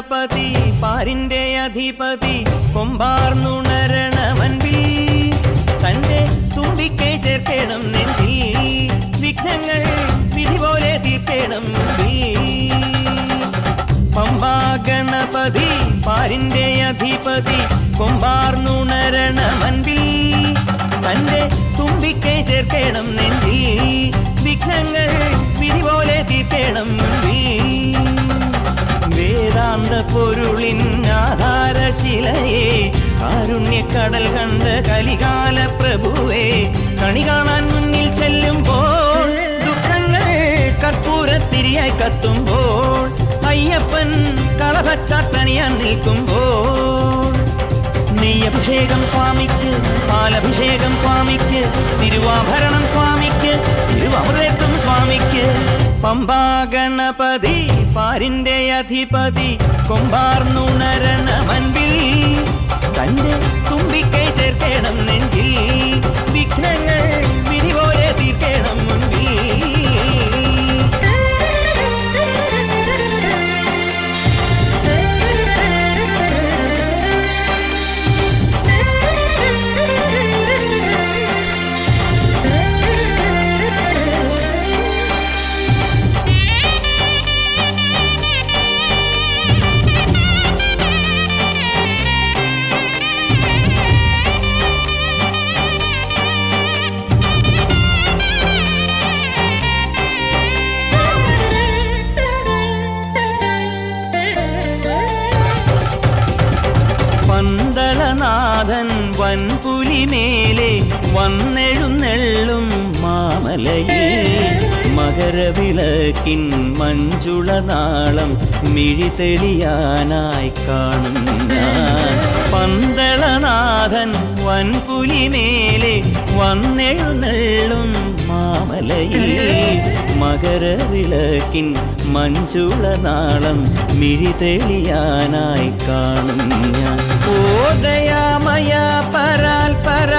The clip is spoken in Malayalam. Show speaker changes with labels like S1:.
S1: ഗണപതി പാരിന്റെ അധിപതി കൊമ്പാർന്നുണരണമൻപിൽ തന്റെ തുമ്പിക്കൈ ചേർക്കണം നെഞ്ചിൽ വിഘ്നങ്ങൾ വിധി പോലെ തീർക്കണം പമ്പാ ഗണപതി പാരിന്റെ അധിപതി കൊമ്പാർന്നുണരണമൻപിൽ തന്റെ തുമ്പിക്കൈ ചേർക്കണം നെഞ്ചിൽ വിഘ്നങ്ങൾ വിധി പോലെ തീർക്കണം വേദാന്ത പൊരുളിൻ ആധാരശിലയെ കാരുണ്യക്കടൽ കണ്ട കലികാല പ്രഭുവേ കണി കാണാൻ മുന്നിൽ ചെല്ലുമ്പോൾ ദുഃഖങ്ങൾ കർപ്പൂരത്തിരിയായി കത്തുമ്പോൾ അയ്യപ്പൻ കളഭച്ചാട്ടണിയാൻ നിൽക്കുമ്പോൾ നെയ്യഭിഷേകം സ്വാമിക്ക് പാലഭിഷേകം സ്വാമിക്ക് തിരുവാഭരണം സ്വാമിക്ക് തിരുവമൃതത്വം സ്വാമിക്ക് പമ്പാ ഗണപതി പാരിന്റെ അധിപതി കൊമ്പാർന്നുണരണമൻപിൽ തന്റെ തുമ്പിക്കൈ ചേർക്കണം നെഞ്ചിൽ വിഘ്നങ്ങൾ വിധി പോലെ തീർക്കണം മുൻപിൽ പന്തളനാഥൻ വൻപുലിമേലെ വന്നെഴുന്നെള്ളും മാമലയിൽ മകരവിളക്കിൻ മഞ്ജുളനാളം മിഴിതെളിയാനായി കാണും ഞാൻ പന്തളനാഥൻ വൻപുലിമേലെ വന്നെഴുന്നെള്ളും മാമലയിൽ മകരവിളക്കിൻ മഞ്ജുളനാളം മിഴിതെളിയാനായി കാണും ഞാൻ ഓ ദയാമയ പരാൽ പര